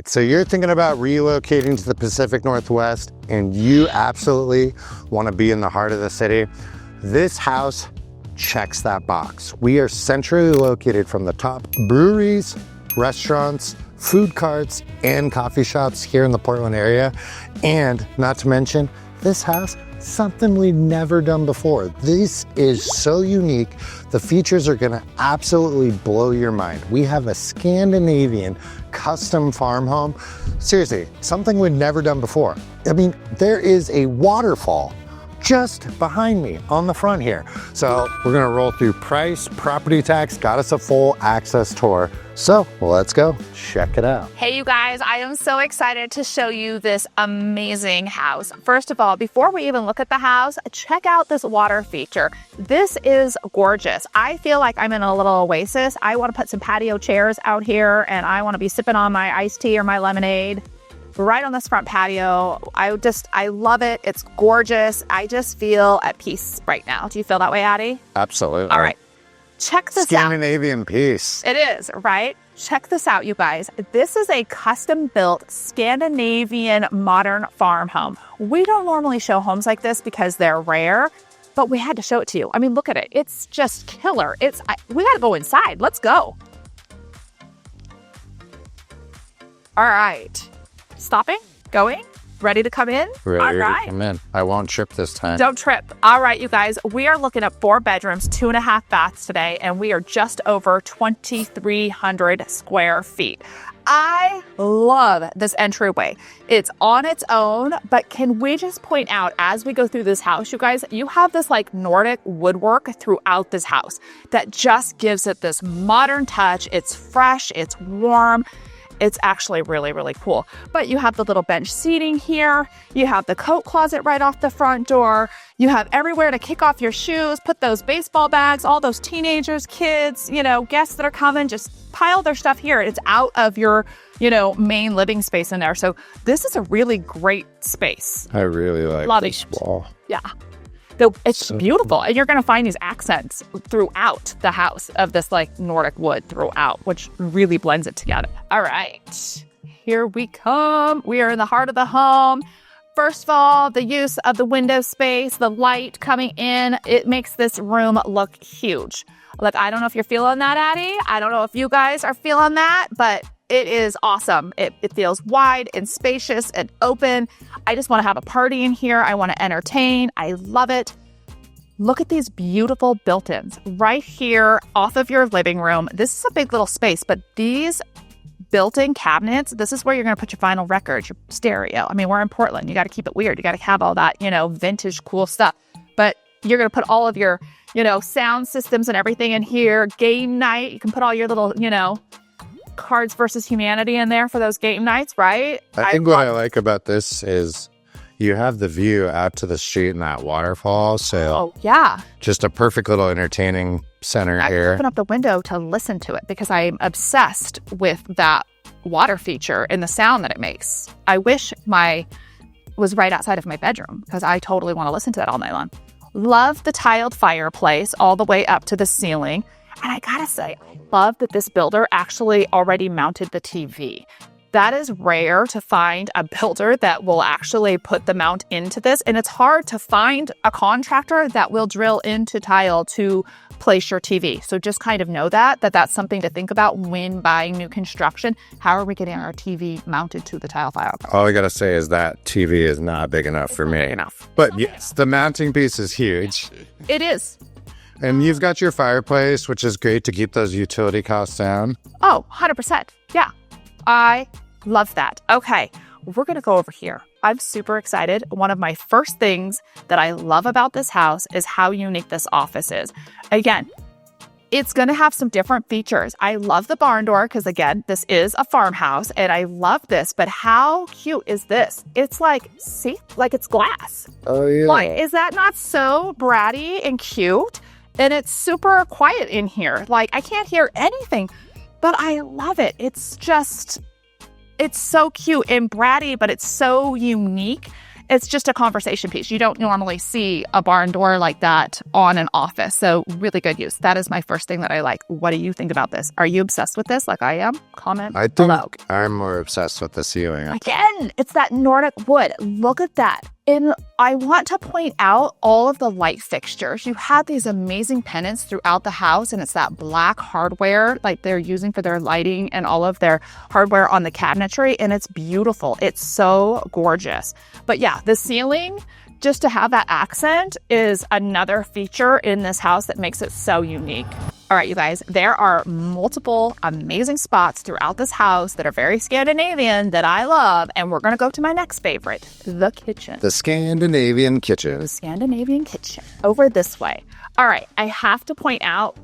So you're thinking about relocating to the Pacific Northwest and you absolutely want to be in the heart of the city. This house checks that box. We are centrally located from the top breweries, restaurants, food carts, and coffee shops here in the Portland area. And not to mention, this house, something we've never done before. This is so unique. The features are gonna absolutely blow your mind. We have a Scandinavian custom farm home. Seriously, something we've never done before. I mean, there is a waterfall just behind me on the front here. So we're gonna roll through price, property tax, got us a full access tour. So let's go check it out. Hey you guys, I am so excited to show you this amazing house. First of all, before we even look at the house, check out this water feature. This is gorgeous. I feel like I'm in a little oasis. I want to put some patio chairs out here and I want to be sipping on my iced tea or my lemonade right on this front patio. I love it. It's gorgeous. I just feel at peace right now. Do you feel that way, Addie? Absolutely. All right. Check this out. Scandinavian peace. It is, right? Check this out, you guys. This is a custom-built Scandinavian modern farm home. We don't normally show homes like this because they're rare, but we had to show it to you. I mean, look at it. It's just killer. We got to go inside. Let's go. All right. Stopping? Going? Ready to come in? Ready to come in. I won't trip this time. Don't trip. All right, you guys. We are looking at 4 bedrooms, 2.5 baths today, and we are just over 2,300 square feet. I love this entryway. It's on its own, but can we just point out as we go through this house, you guys, you have this like Nordic woodwork throughout this house that just gives it this modern touch. It's fresh, it's warm. It's actually really, really cool. But you have the little bench seating here. You have the coat closet right off the front door. You have everywhere to kick off your shoes, put those baseball bags, all those teenagers, kids, guests that are coming, just pile their stuff here. It's out of your, main living space in there. So this is a really great space. I really like this wall. Yeah. It's beautiful. And you're going to find these accents throughout the house of this like Nordic wood throughout, which really blends it together. All right, here we come. We are in the heart of the home. First of all, the use of the window space, the light coming in, it makes this room look huge. Look, I don't know if you're feeling that, Addie. I don't know if you guys are feeling that, but it is awesome. It feels wide and spacious and open. I just want to have a party in here. I want to entertain. I love it. Look at these beautiful built-ins right here off of your living room. This is a big little space, but these built-in cabinets, this is where you're going to put your vinyl records, your stereo. I mean, we're in Portland. You got to keep it weird. You got to have all that, vintage cool stuff. But you're going to put all of your, sound systems and everything in here. Game night, you can put all your little, Cards versus Humanity in there for those game nights, right? I think what I like about this is you have the view out to the street and that waterfall. So yeah, just a perfect little entertaining center here. I open up the window to listen to it because I'm obsessed with that water feature and the sound that it makes. I wish was right outside of my bedroom because I totally want to listen to that all night long. Love the tiled fireplace all the way up to the ceiling. And I gotta say, I love that this builder actually already mounted the TV. That is rare to find a builder that will actually put the mount into this. And it's hard to find a contractor that will drill into tile to place your TV. So just kind of know that's something to think about when buying new construction. How are we getting our TV mounted to the tile fireplace? All I gotta say is that TV is not big enough for me. But yes, the mounting piece is huge. It is. And you've got your fireplace, which is great to keep those utility costs down. Oh, 100%. Yeah. I love that. Okay, we're going to go over here. I'm super excited. One of my first things that I love about this house is how unique this office is. Again, it's going to have some different features. I love the barn door because, again, this is a farmhouse, and I love this. But how cute is this? It's like, see, like it's glass. Oh, yeah. Like, is that not so bratty and cute? And it's super quiet in here. Like, I can't hear anything, but I love it. It's so cute and bratty, but it's so unique. it's just a conversation piece. You don't normally see a barn door like that on an office. So really good use. That is my first thing that I like. What do you think about this? Are you obsessed with this like I am? Comment I think below. I'm more obsessed with the ceiling. Again, it's that Nordic wood. Look at that. And I want to point out all of the light fixtures. You have these amazing pennants throughout the house, and it's that black hardware like they're using for their lighting and all of their hardware on the cabinetry, and it's beautiful. It's so gorgeous. But yeah, the ceiling, just to have that accent, is another feature in this house that makes it so unique. All right, you guys, there are multiple amazing spots throughout this house that are very Scandinavian that I love, and we're going to go to my next favorite, the kitchen. The Scandinavian kitchen. The Scandinavian kitchen. Over this way. All right, I have to point out,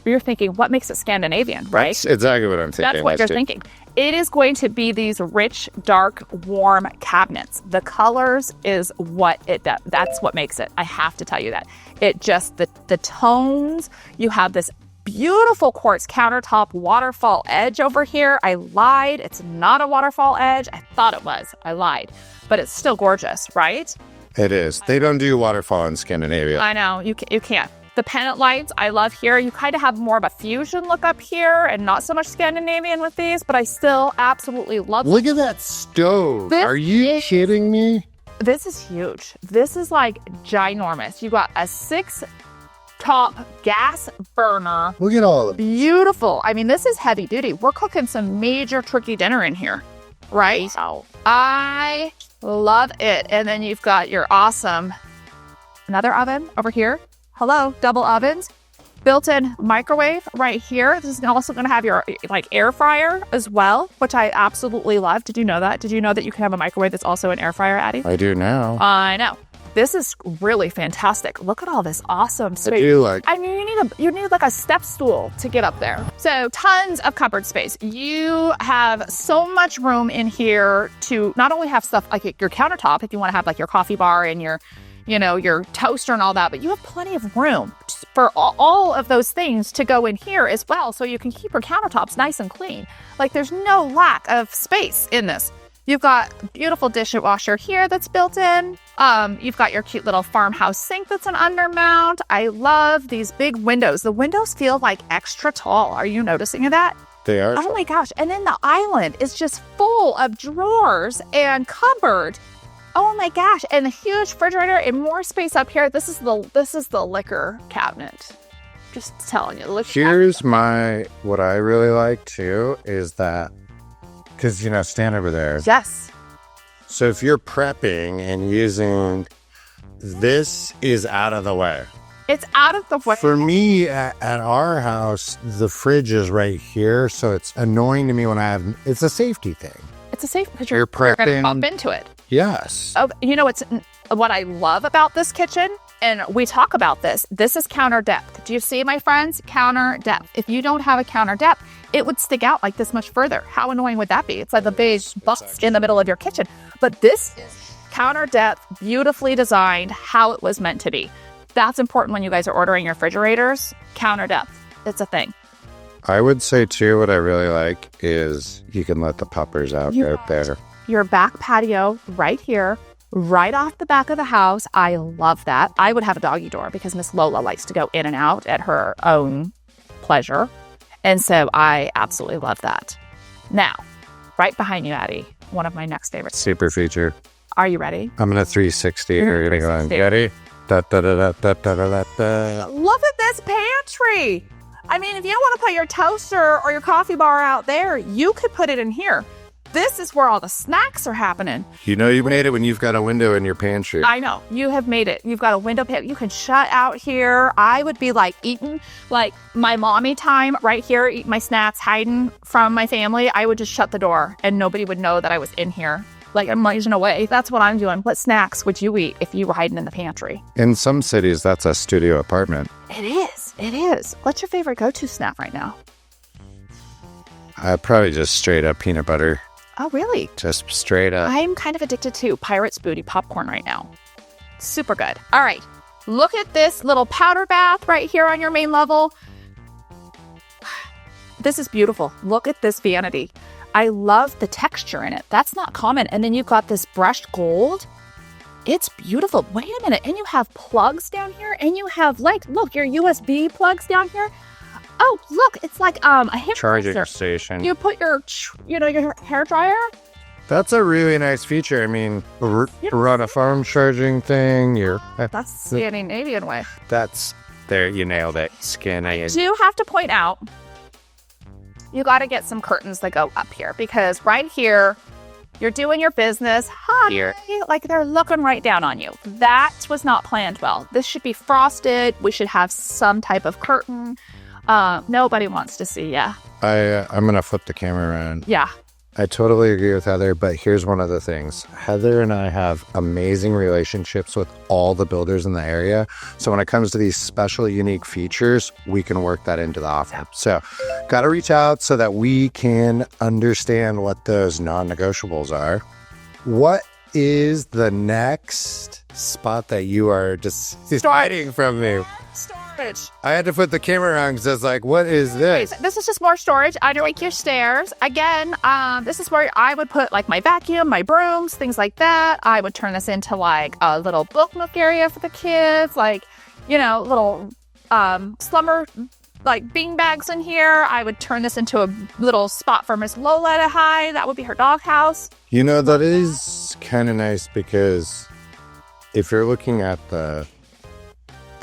you're thinking, what makes it Scandinavian, right? That's exactly what I'm thinking. That's what you're thinking. It is going to be these rich, dark, warm cabinets. The colors is what it does. That's what makes it. I have to tell you that. It just, the tones, you have this beautiful quartz countertop waterfall edge over here. I lied. It's not a waterfall edge. I thought it was. I lied. But it's still gorgeous, right? It is. They don't do waterfall in Scandinavia. I know. You can't. The pendant lights, I love here. You kind of have more of a fusion look up here and not so much Scandinavian with these, but I still absolutely love them. Look at that stove. Are you kidding me? This is huge. This is like ginormous. You got a 6-top gas burner. Look at all of it. Beautiful. I mean, this is heavy duty. We're cooking some major turkey dinner in here, right? Wow. I love it. And then you've got your awesome, another oven over here. Hello, double ovens, built-in microwave right here. This is also going to have your like air fryer as well, which I absolutely love. Did you know that? Did you know that you can have a microwave that's also an air fryer, Addie? I do now. I know. This is really fantastic. Look at all this awesome space. I do like. I mean, you need like a step stool to get up there. So tons of cupboard space. You have so much room in here to not only have stuff like your countertop, if you want to have like your coffee bar and your toaster and all that, but you have plenty of room for all of those things to go in here as well, so you can keep your countertops nice and clean. Like there's no lack of space in this. You've got beautiful dishwasher here that's built in. You've got your cute little farmhouse sink that's an undermount. I love these big windows. The windows feel like extra tall. Are you noticing that? They are. Oh my gosh. And then the island is just full of drawers and cupboard. Oh my gosh, and a huge refrigerator and more space up here. This is the liquor cabinet. Just telling you. Here's what I really like too is that, because stand over there. Yes. So if you're prepping and using, this is out of the way. It's out of the way. For me, at our house, the fridge is right here, so it's annoying to me when it's a safety thing. It's a safe because you're prepping. You're going to bump into it. Yes. Oh, it's what I love about this kitchen, and we talk about this. This is counter depth. Do you see, my friends? Counter depth. If you don't have a counter depth, it would stick out like this much further. How annoying would that be? It's like the beige box in the middle of your kitchen. But this is counter depth, beautifully designed, how it was meant to be. That's important when you guys are ordering your refrigerators. Counter depth. It's a thing. I would say too, what I really like is you can let the puppers out right there. Your back patio right here, right off the back of the house. I love that. I would have a doggy door because Miss Lola likes to go in and out at her own pleasure. And so I absolutely love that. Now, right behind you, Addie, one of my next favorites. Super feature. Are you ready? I'm going to 360. Are you going? Ready? Look at this pantry. I mean, if you don't want to put your toaster or your coffee bar out there, you could put it in here. This is where all the snacks are happening. You made it when you've got a window in your pantry. I know. You have made it. You've got a window. You can shut out here. I would be like eating like my mommy time right here, eating my snacks, hiding from my family. I would just shut the door and nobody would know that I was in here. Like I'm blazing away. That's what I'm doing. What snacks would you eat if you were hiding in the pantry? In some cities, that's a studio apartment. It is. It is. What's your favorite go-to snack right now? Probably just straight up peanut butter. Oh, really? Just straight up. I'm kind of addicted to Pirate's Booty popcorn right now. Super good. All right. Look at this little powder bath right here on your main level. This is beautiful. Look at this vanity. I love the texture in it. That's not common. And then you've got this brushed gold. It's beautiful. Wait a minute. And you have plugs down here, and you have like, look, your USB plugs down here. Oh, look, it's like a hair Charging station. You put your, your hair dryer. That's a really nice feature. I mean, run a phone charging thing. That's Scandinavian way. That's there. You nailed it. I do have to point out, you got to get some curtains that go up here, because right here, you're doing your business. Hi, like they're looking right down on you. That was not planned well. This should be frosted. We should have some type of curtain. Nobody wants to see ya. I'm gonna flip the camera around. Yeah. I totally agree with Heather, but here's one of the things. Heather and I have amazing relationships with all the builders in the area. So when it comes to these special, unique features, we can work that into the offer. So got to reach out so that we can understand what those non-negotiables are. What is the next spot that you are just hiding from me? Storage. I had to put the camera on because I was like, what is this? Okay, so this is just more storage underneath your stairs. Again, this is where I would put like my vacuum, my brooms, things like that. I would turn this into like a little book nook area for the kids, like, little slumber, like bean bags in here. I would turn this into a little spot for Miss Lola to hide. That would be her dog house. That is kind of nice, because if you're looking at the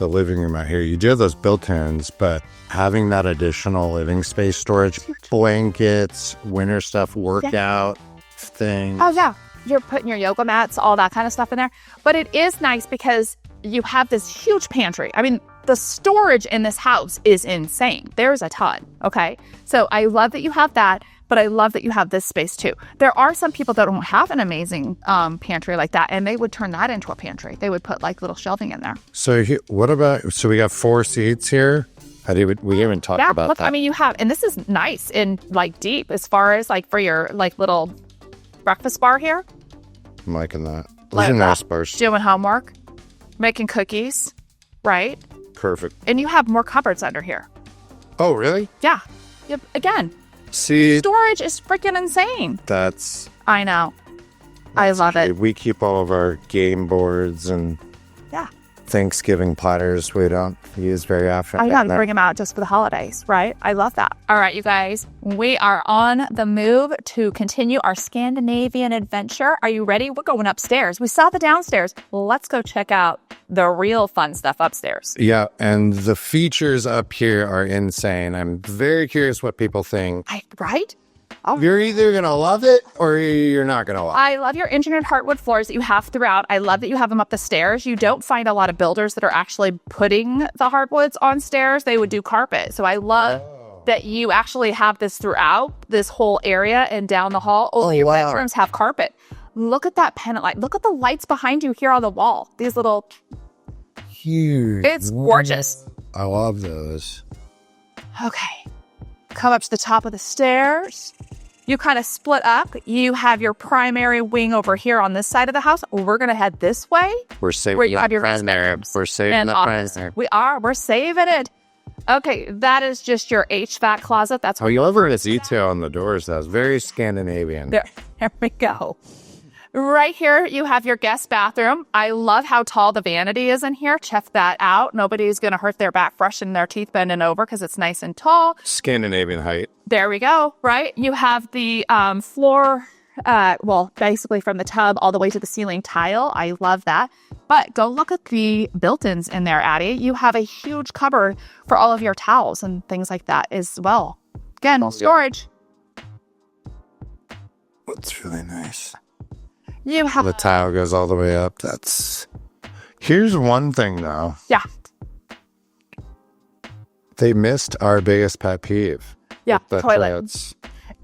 living room out here, you do have those built-ins, but having that additional living space storage, blankets, winter stuff, workout things. Oh yeah, you're putting your yoga mats, all that kind of stuff in there. But it is nice because you have this huge pantry. I mean, the storage in this house is insane. There's a ton. Okay, so I love that you have that, but I love that you have this space too. There are some people that don't have an amazing pantry like that, and they would turn that into a pantry. They would put like little shelving in there. So so we got 4 seats here. We haven't talked about look, that. I mean, you have, and this is nice and like deep as far as like for your like little breakfast bar here. I'm liking that. Those are nice bars. Doing homework, making cookies, right? Perfect. And you have more cupboards under here. Oh, really? Yeah. Again. See, storage is freaking insane. I know. I love it. We keep all of our game boards and Thanksgiving platters we don't use very often. I gotta bring them out just for the holidays, right? I love that. All right, you guys, we are on the move to continue our Scandinavian adventure. Are you ready? We're going upstairs. We saw the downstairs. Let's go check out the real fun stuff upstairs. Yeah, and the features up here are insane. I'm very curious what people think. Right? You're either going to love it or you're not going to love it. I love your engineered hardwood floors that you have throughout. I love that you have them up the stairs. You don't find a lot of builders that are actually putting the hardwoods on stairs. They would do carpet. So I love that you actually have this throughout this whole area and down the hall. All the rooms have carpet. Look at that pennant light. Look at the lights behind you here on the wall. These little... Huge. It's gorgeous. I love those. Okay. Come up to the top of the stairs. You kind of split up. You have your primary wing over here on this side of the house. We're going to head this way. We're saving where you have your We're saving the primary. We are. We're saving it. Okay, that is just your HVAC closet. That's you love the detail on the doors. That's very Scandinavian. There we go. Right here, you have your guest bathroom. I love how tall the vanity is in here. Check that out. Nobody's going to hurt their back brushing their teeth bending over because it's nice and tall. Scandinavian height. There we go, right? You have the floor, basically from the tub all the way to the ceiling tile. I love that. But go look at the built-ins in there, Addie. You have a huge cupboard for all of your towels and things like that as well. Again, storage. That's really nice. You have the tile goes all the way up. Here's one thing though. Yeah. They missed our biggest pet peeve. Yeah, toilets.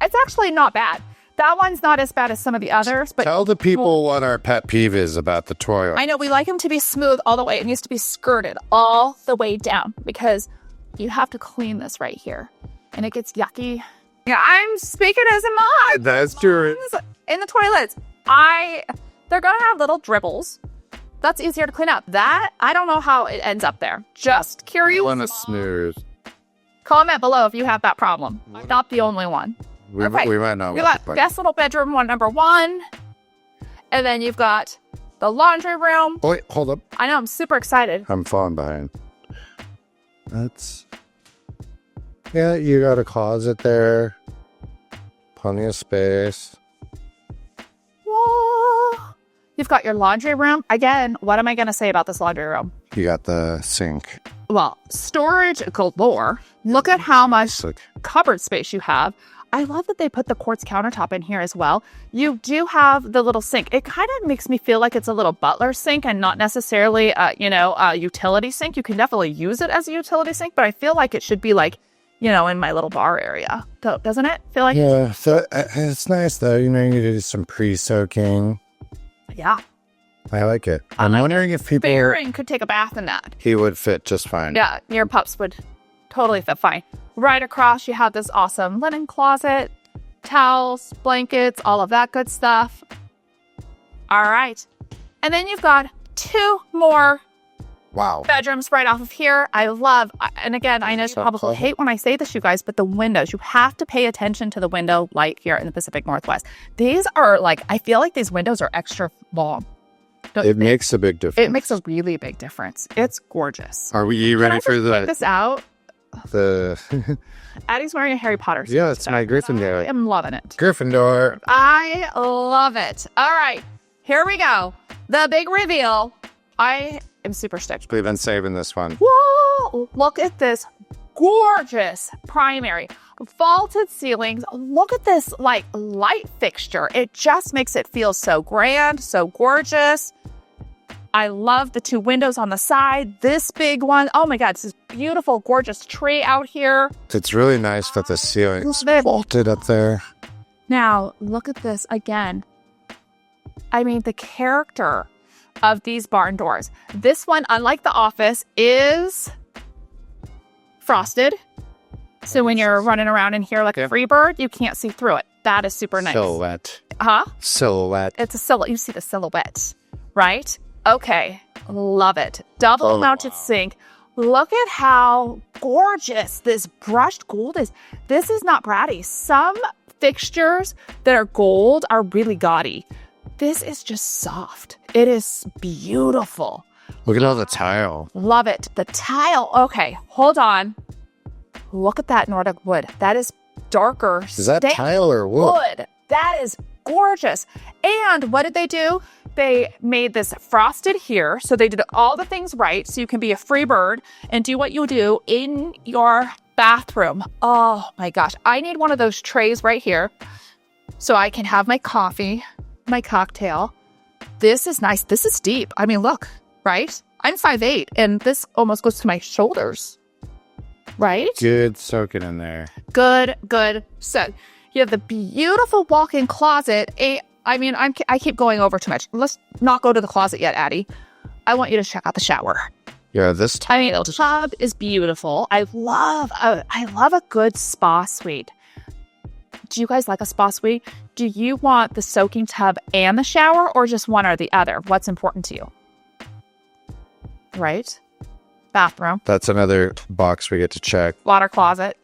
It's actually not bad. That one's not as bad as some of the others, but tell the people what our pet peeve is about the toilet. I know we like them to be smooth all the way. It needs to be skirted all the way down because you have to clean this right here, and it gets yucky. Yeah, I'm speaking as a mom. That's true. In the toilets. They're gonna have little dribbles. That's easier to clean up. That, I don't know how it ends up there. Just curious. Want to snooze. Comment below if you have that problem. I'm not the only one. We might not. You got guest little bedroom number 1. And then you've got the laundry room. Oh, wait, hold up. I know, I'm super excited. I'm falling behind. Yeah, you got a closet there. Plenty of space. Whoa. You've got your laundry room. Again, what am I going to say about this laundry room? You got the sink. Well, storage galore. Look at how much cupboard space you have. I love that they put the quartz countertop in here as well. You do have the little sink. It kind of makes me feel like it's a little butler sink and not necessarily, a utility sink. You can definitely use it as a utility sink, but I feel like it should be like, in my little bar area. Doesn't it feel like? Yeah, so it's nice though. You do some pre-soaking. Yeah. I like it. I'm wondering if people... Baron could take a bath in that. He would fit just fine. Yeah, your pups would totally fit fine. Right across, you have this awesome linen closet, towels, blankets, all of that good stuff. All right. And then you've got 2 more bedrooms right off of here. I love, and again, I know you probably hate when I say this, you guys, but the windows, you have to pay attention to the window light here in the Pacific Northwest. These are I feel like these windows are extra long. It makes a big difference. It makes a really big difference. It's gorgeous. Are we ready for check this out? Addie's wearing a Harry Potter suit. Yeah, it's my Gryffindor. I am loving it. Gryffindor. I love it. All right, here we go. The big reveal. I am super stoked. We've been saving this one. Whoa! Look at this gorgeous primary. Vaulted ceilings. Look at this light fixture. It just makes it feel so grand, so gorgeous. I love the 2 windows on the side. This big one. Oh my God, this is beautiful, gorgeous tree out here. It's really nice that the ceiling's vaulted up there. Now, look at this again. I mean, the character of these barn doors. This one, unlike the office, is frosted. So when you're running around in here like a free bird, you can't see through it. That is super nice. Silhouette. Huh? Silhouette. It's a silhouette. You see the silhouette, right? Okay. Love it. Double mounted sink. Look at how gorgeous this brushed gold is. This is not bratty. Some fixtures that are gold are really gaudy. This is just soft. It is beautiful. Look at all the tile. Love it. The tile. Okay, hold on. Look at that Nordic wood. That is darker. Is that tile or wood? That is gorgeous. And what did they do? They made this frosted here. So they did all the things right. So you can be a free bird and do what you do in your bathroom. Oh my gosh. I need one of those trays right here so I can have my coffee, my cocktail. This is nice. This is deep. I mean, look, right? I'm 5'8", and this almost goes to my shoulders. Right? Good soaking in there. Good. So you have the beautiful walk-in closet. I keep going over too much. Let's not go to the closet yet, Addie. I want you to check out the shower. Yeah, the tub is beautiful. I love a good spa suite. Do you guys like a spa suite? Do you want the soaking tub and the shower, or just one or the other? What's important to you? Right? Bathroom. That's another box we get to check. Water closet.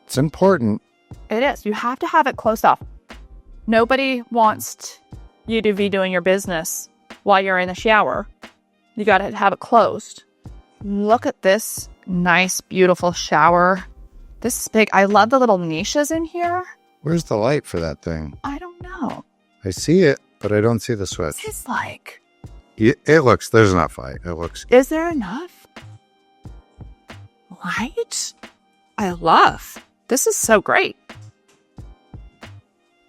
It's important. It is. You have to have it closed off. Nobody wants you to be doing your business while you're in the shower. You got to have it closed. Look at this nice, beautiful shower. This is big. I love the little niches in here. Where's the light for that thing? I don't know. I see it, but I don't see the switch. This is like... There's enough light. Is there enough light? I love. This is so great.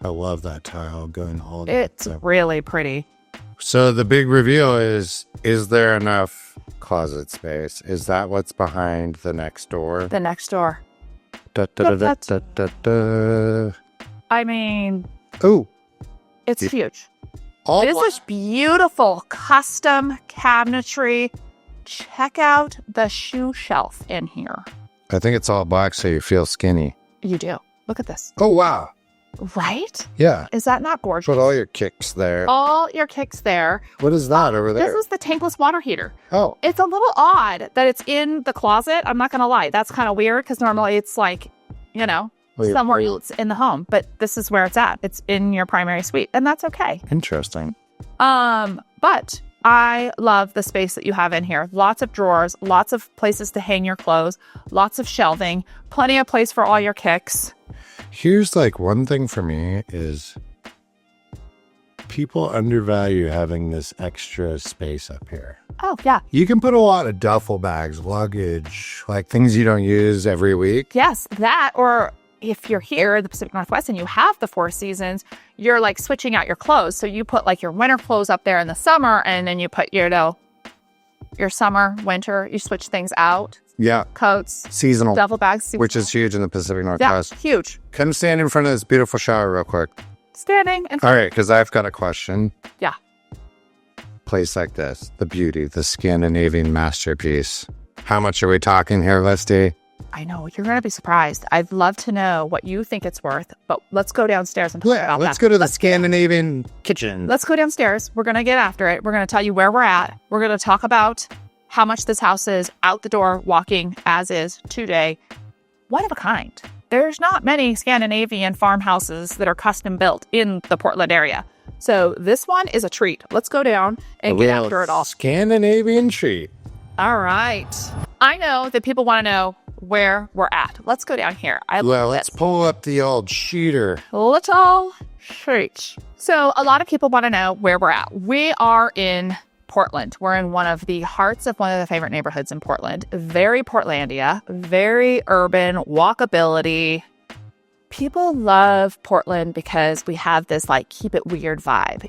I love that tile going all the way. It's really pretty. So the big reveal is there enough closet space? Is that what's behind the next door? The next door. Da, da, da, da, da, da. I mean... Oh. It's huge. This is beautiful custom cabinetry. Check out the shoe shelf in here. I think it's all black so you feel skinny. You do. Look at this. Oh, wow. Right? Yeah. Is that not gorgeous? Put all your kicks there. All your kicks there. What is that over there? This is the tankless water heater. Oh. It's a little odd that it's in the closet. I'm not going to lie. That's kind of weird because normally it's like, somewhere else in the home. But this is where it's at. It's in your primary suite. And that's okay. Interesting. But I love the space that you have in here. Lots of drawers, lots of places to hang your clothes, lots of shelving, plenty of place for all your kicks. Here's like one thing for me is people undervalue having this extra space up here. Oh, yeah. You can put a lot of duffel bags, luggage, like things you don't use every week. Yes, that, or if you're here in the Pacific Northwest and you have the 4 seasons, you're like switching out your clothes. So you put like your winter clothes up there in the summer, and then you put, your summer, winter, you switch things out. Yeah. Coats. Seasonal. Duffel bags. Seasonal. Which is huge in the Pacific Northwest. Yeah, huge. Come stand in front of this beautiful shower real quick. Standing. All right, because I've got a question. Yeah. Place like this, the beauty, the Scandinavian masterpiece. How much are we talking here, Leslie? I know, you're going to be surprised. I'd love to know what you think it's worth, but let's go downstairs and talk about that. Let's go to the Scandinavian kitchen. Let's go downstairs. We're going to get after it. We're going to tell you where we're at. We're going to talk about how much this house is out the door, walking as is today. One of a kind. There's not many Scandinavian farmhouses that are custom built in the Portland area. So this one is a treat. Let's go down and get after it all. Scandinavian treat. All right. I know that people want to know where we're at. Let's go down here. Let's pull up the old shooter. Little sheet. So a lot of people want to know where we're at. We are in Portland. We're in one of the hearts of one of the favorite neighborhoods in Portland. Very Portlandia, very urban, walkability. People love Portland because we have this like keep it weird vibe.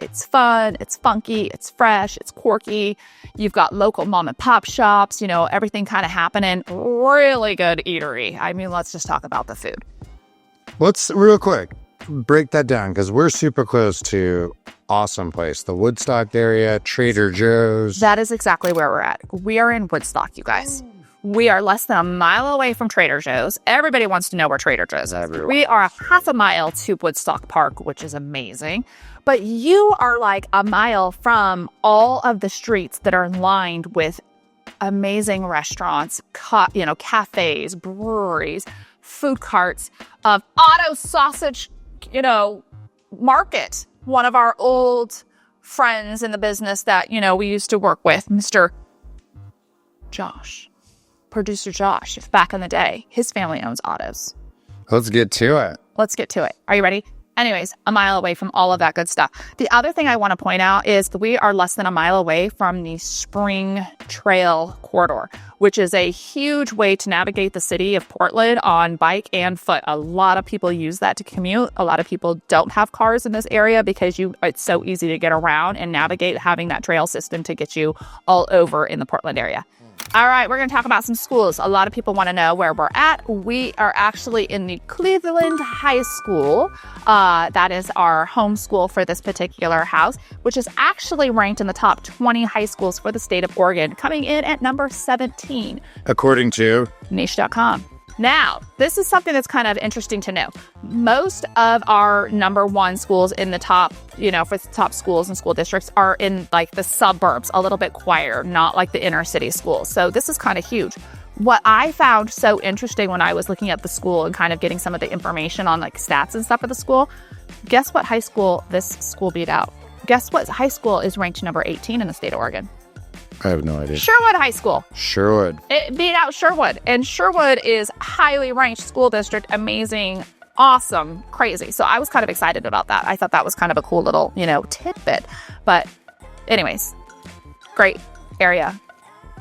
It's fun, it's funky, it's fresh, it's quirky. You've got local mom and pop shops, everything kind of happening. Really good eatery. I mean, let's just talk about the food. Let's real quick break that down because we're super close to awesome place. The Woodstock area, Trader Joe's. That is exactly where we're at. We are in Woodstock, you guys. We are less than a mile away from Trader Joe's. Everybody wants to know where Trader Joe's is. We are a half a mile to Woodstock Park, which is amazing. But you are like a mile from all of the streets that are lined with amazing restaurants, cafes, breweries, food carts, of Auto Sausage, Market. One of our old friends in the business that, we used to work with, Mr. Josh. Producer Josh, back in the day, his family owns Autos. Let's get to it. Let's get to it. Are you ready? Anyways, a mile away from all of that good stuff. The other thing I want to point out is that we are less than a mile away from the Spring Trail corridor, which is a huge way to navigate the city of Portland on bike and foot. A lot of people use that to commute. A lot of people don't have cars in this area because it's so easy to get around and navigate, having that trail system to get you all over in the Portland area. All right, we're going to talk about some schools. A lot of people want to know where we're at. We are actually in the Cleveland High School. That is our home school for this particular house, which is actually ranked in the top 20 high schools for the state of Oregon, coming in at number 17. According to Niche.com. Now, this is something that's kind of interesting to know. Most of our number 1 schools in the top, for the top schools and school districts are in like the suburbs, a little bit quieter, not like the inner city schools. So this is kind of huge. What I found so interesting when I was looking at the school and kind of getting some of the information on like stats and stuff for the school, guess what high school this school beat out? Guess what high school is ranked number 18 in the state of Oregon? I have no idea. Sherwood High School. Sherwood. It beat out Sherwood. And Sherwood is highly ranked school district. Amazing, awesome, crazy. So I was kind of excited about that. I thought that was kind of a cool little, tidbit. But anyways, great area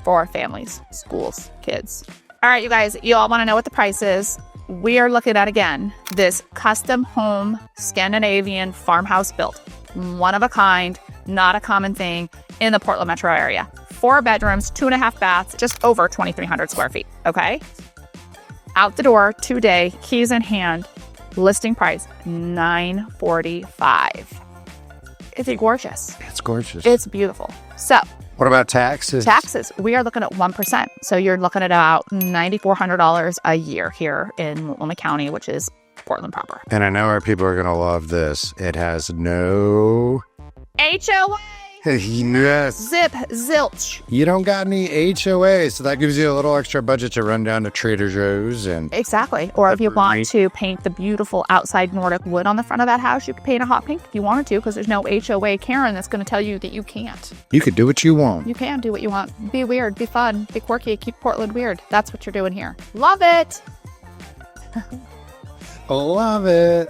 for families, schools, kids. All right, you guys, you all want to know what the price is. We are looking at, again, this custom home Scandinavian farmhouse built. One of a kind, not a common thing in the Portland metro area. 4 bedrooms, 2.5 baths, just over 2,300 square feet, okay? Out the door today, keys in hand, listing price, $945. It's gorgeous. It's gorgeous. It's beautiful. So, what about taxes? Taxes, we are looking at 1%. So you're looking at about $9,400 a year here in Multnomah County, which is Portland proper. And I know our people are going to love this. It has no HOA. Yes. Zip, zilch. You don't got any HOA, so that gives you a little extra budget to run down to Trader Joe's and Exactly. Or if you brewery. want to paint the beautiful outside Nordic wood on the front of that house, you can paint a hot pink if you wanted to, because there's no HOA Karen that's going to tell you that you can't. you could do what you want. You can do what you want. Be weird, be fun, be quirky, keep Portland weird. That's what you're doing here. Love it. Love it.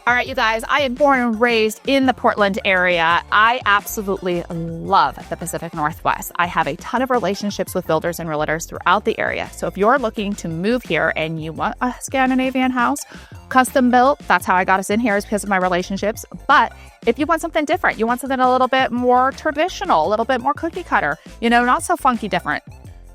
All right, you guys, I am born and raised in the Portland area. I absolutely love the Pacific Northwest. I have a ton of relationships with builders and realtors throughout the area. So if you're looking to move here and you want a Scandinavian house, custom built, that's how I got us in here, is because of my relationships. But if you want something different, you want something a little bit more traditional, a little bit more cookie cutter, not so funky different,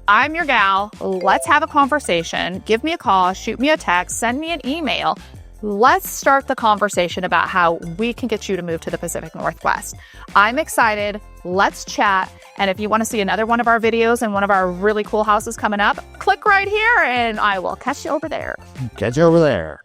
I'm your gal. Let's have a conversation. Give me a call, shoot me a text, send me an email. Let's start the conversation about how we can get you to move to the Pacific Northwest. I'm excited. Let's chat. And if you want to see another one of our videos and one of our really cool houses coming up, click right here and I will catch you over there. Catch you over there.